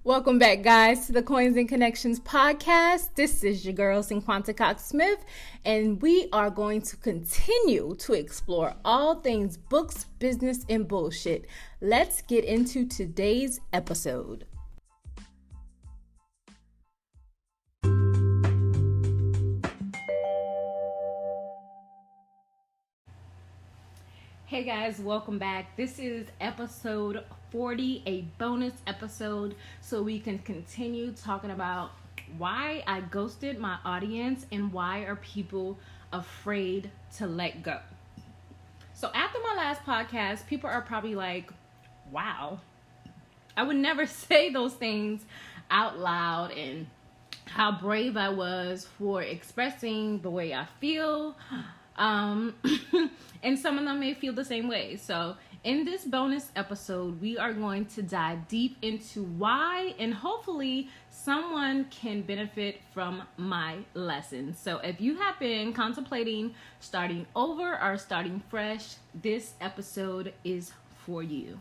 Welcome back, guys, to the Coins and Connections podcast. This is your girl, Cinquanta Cox-Smith, and we are going to continue to explore all things books, business, and bullshit. Let's get into today's episode. Hey guys, welcome back. This is episode 40, a bonus episode, so we can continue talking about why I ghosted my audience and why are people afraid to let go. So after my last podcast, people are probably like, wow, I would never say those things out loud, and how brave I was for expressing the way I feel. And some of them may feel the same way. So in this bonus episode, we are going to dive deep into why, and hopefully someone can benefit from my lesson. So if you have been contemplating starting over or starting fresh, this episode is for you.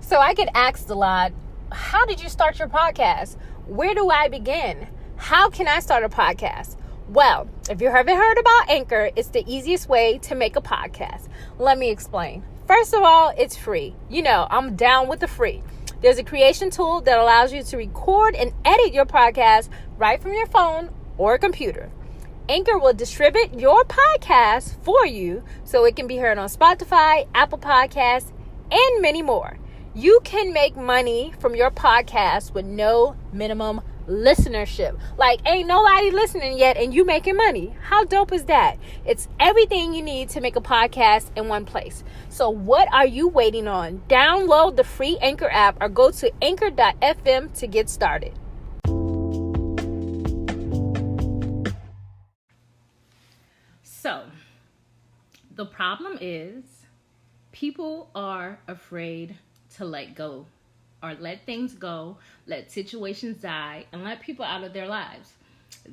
So I get asked a lot, how did you start your podcast? Where do I begin? How can I start a podcast? Well, if you haven't heard about Anchor, it's the easiest way to make a podcast. Let me explain. First of all, it's free. You know, I'm down with the free. There's a creation tool that allows you to record and edit your podcast right from your phone or computer. Anchor will distribute your podcast for you so it can be heard on Spotify, Apple Podcasts, and many more. You can make money from your podcast with no minimum listenership. Like, ain't nobody listening yet and you making money. How dope is that? It's everything you need to make a podcast in one place. So what are you waiting on? Download the free Anchor app or go to anchor.fm to get started. So the problem is people are afraid to let go, or let things go, let situations die, and let people out of their lives.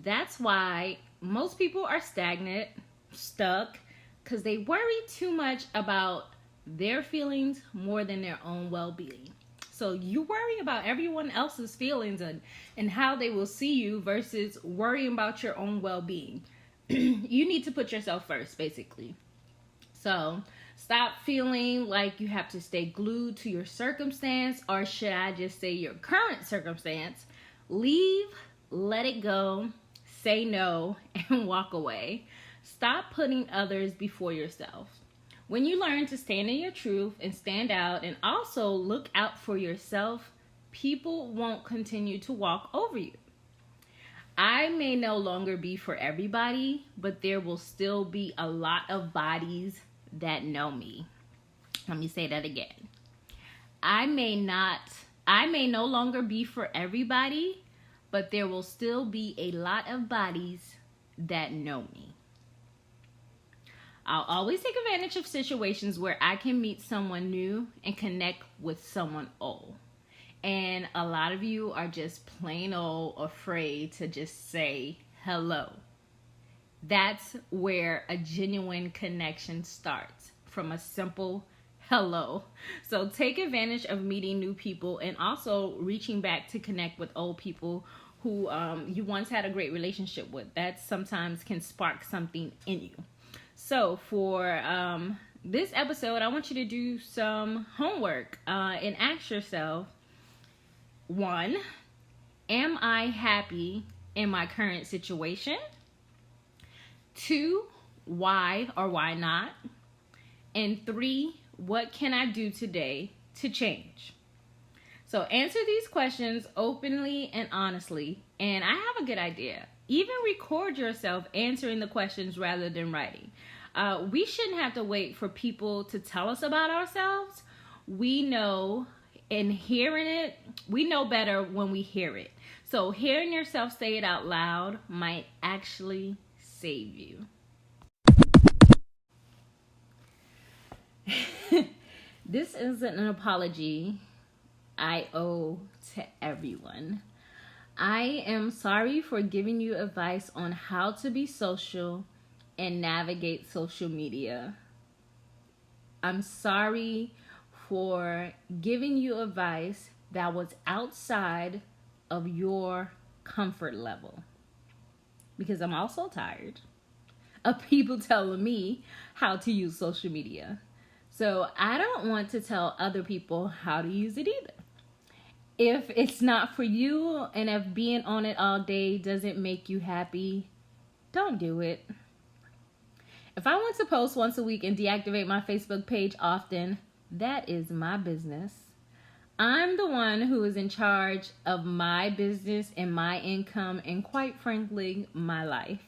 That's why most people are stagnant, stuck, because they worry too much about their feelings more than their own well-being. So you worry about everyone else's feelings and how they will see you versus worrying about your own well-being. You need to put yourself first, basically. So stop feeling like you have to stay glued to your circumstance, or should I just say your current circumstance. Leave, let it go, say no, and walk away. Stop putting others before yourself. When you learn to stand in your truth and stand out and also look out for yourself, people won't continue to walk over you. I may no longer be for everybody, but there will still be a lot of bodies that know me. Let me say that again. I may no longer be for everybody, but there will still be a lot of bodies that know me. I'll always take advantage of situations where I can meet someone new and connect with someone old. And a lot of you are just plain old afraid to just say hello. That's where a genuine connection starts, from a simple hello. So take advantage of meeting new people and also reaching back to connect with old people who you once had a great relationship with. That sometimes can spark something in you. So for this episode, I want you to do some homework and ask yourself, 1, am I happy in my current situation? 2, why or why not? And 3, what can I do today to change? So answer these questions openly and honestly. And I have a good idea. Even record yourself answering the questions rather than writing. We shouldn't have to wait for people to tell us about ourselves. We know, and hearing it, we know better when we hear it. So hearing yourself say it out loud might actually save you. This isn't an apology I owe to everyone. I am sorry for giving you advice on how to be social and navigate social media. I'm sorry for giving you advice that was outside of your comfort level. Because I'm also tired of people telling me how to use social media. So I don't want to tell other people how to use it either. If it's not for you and if being on it all day doesn't make you happy, don't do it. If I want to post once a week and deactivate my Facebook page often, that is my business. I'm the one who is in charge of my business and my income and, quite frankly, my life.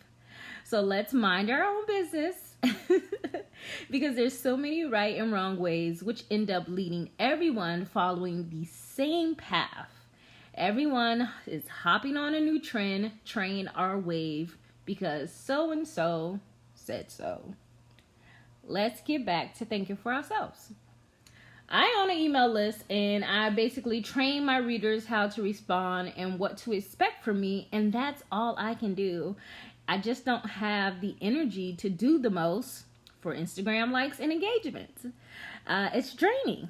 So let's mind our own business because there's so many right and wrong ways which end up leading everyone following the same path. Everyone is hopping on a new train or wave because so-and-so said so. Let's get back to thinking for ourselves. I own an email list and I basically train my readers how to respond and what to expect from me, and that's all I can do. I just don't have the energy to do the most for Instagram likes and engagements. It's draining.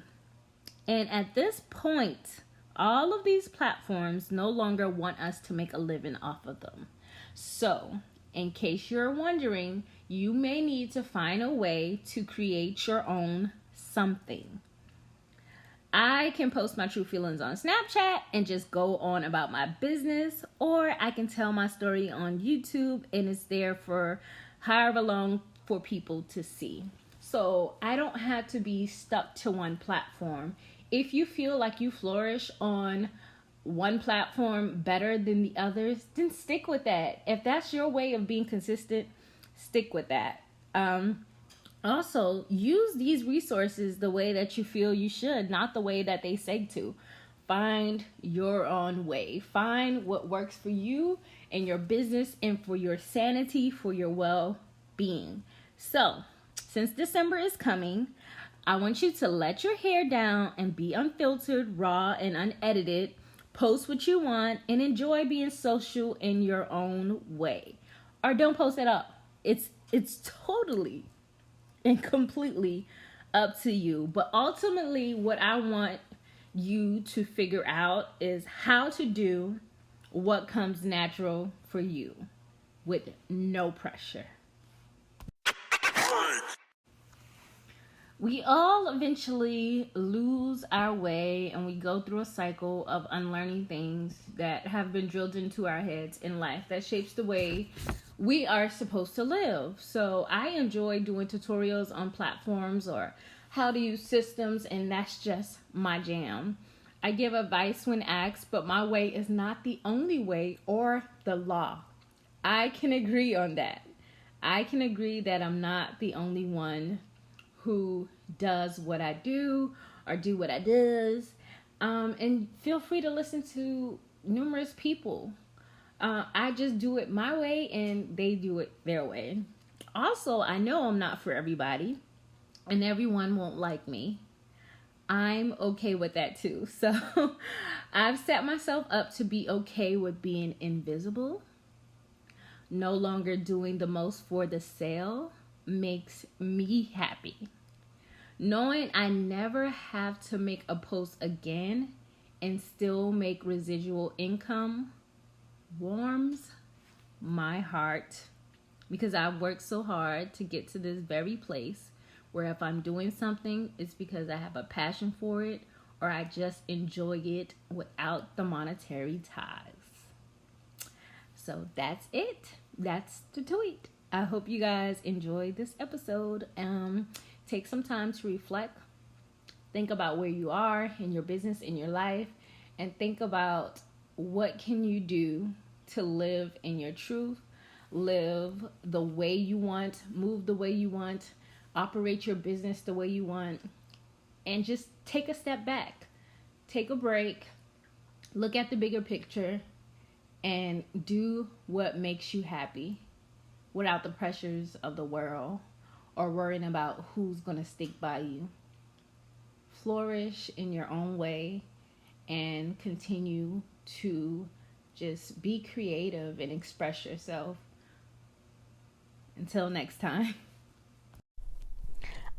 And at this point, all of these platforms no longer want us to make a living off of them. So, in case you're wondering, you may need to find a way to create your own something. I can post my true feelings on Snapchat and just go on about my business, or I can tell my story on YouTube and it's there for however long for people to see. So I don't have to be stuck to one platform. If you feel like you flourish on one platform better than the others, then stick with that. If that's your way of being consistent, stick with that. Also, use these resources the way that you feel you should, not the way that they say to. Find your own way. Find what works for you and your business and for your sanity, for your well-being. So, since December is coming, I want you to let your hair down and be unfiltered, raw, and unedited. Post what you want and enjoy being social in your own way. Or don't post at all. It's totally and completely up to you. But ultimately, what I want you to figure out is how to do what comes natural for you with no pressure. We all eventually lose our way and we go through a cycle of unlearning things that have been drilled into our heads in life that shapes the way we are supposed to live. So I enjoy doing tutorials on platforms or how to use systems, and that's just my jam. I give advice when asked, but my way is not the only way or the law. I can agree on that. I can agree that I'm not the only one who does what I do or do what I does. And feel free to listen to numerous people. I just do it my way and they do it their way. Also, I know I'm not for everybody and everyone won't like me. I'm okay with that too. So I've set myself up to be okay with being invisible. No longer doing the most for the sale makes me happy. Knowing I never have to make a post again and still make residual income warms my heart, because I've worked so hard to get to this very place where if I'm doing something, it's because I have a passion for it or I just enjoy it without the monetary ties. So that's it. That's the tweet. I hope you guys enjoyed this episode. Take some time to reflect. Think about where you are in your business, in your life, and think about what can you do to live in your truth, live the way you want, move the way you want, operate your business the way you want, and just take a step back. Take a break, look at the bigger picture, and do what makes you happy without the pressures of the world or worrying about who's going to stick by you. Flourish in your own way and continue to just be creative and express yourself. Until next time.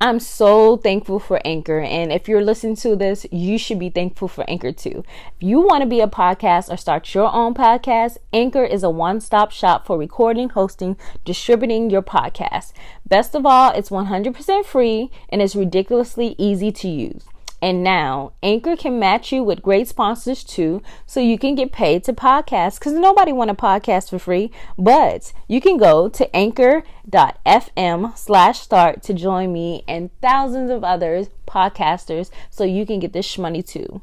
I'm so thankful for Anchor. And if you're listening to this, you should be thankful for Anchor too. If you want to be a podcast or start your own podcast, Anchor is a one-stop shop for recording, hosting, distributing your podcast. Best of all, it's 100% free and it's ridiculously easy to use. And now, Anchor can match you with great sponsors too, so you can get paid to podcast, because nobody want a podcast for free. But you can go to anchor.fm/start to join me and thousands of other podcasters so you can get this shmoney too.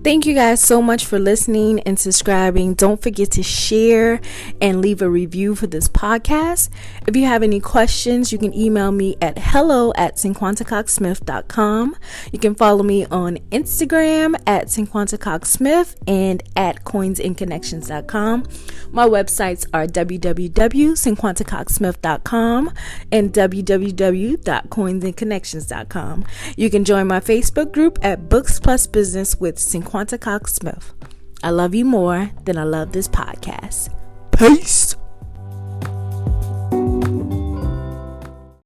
Thank you guys so much for listening and subscribing. Don't forget to share and leave a review for this podcast. If you have any questions, you can email me at hello@cinquantacoxsmith.com. You can follow me on Instagram at cinquantacoxsmith and at coinsandconnections.com. My websites are www.cinquantacoxsmith.com and www.coinsandconnections.com. You can join my Facebook group at Books Plus Business with Cinquanta Cox-Smith. I love you more than I love this podcast. Peace.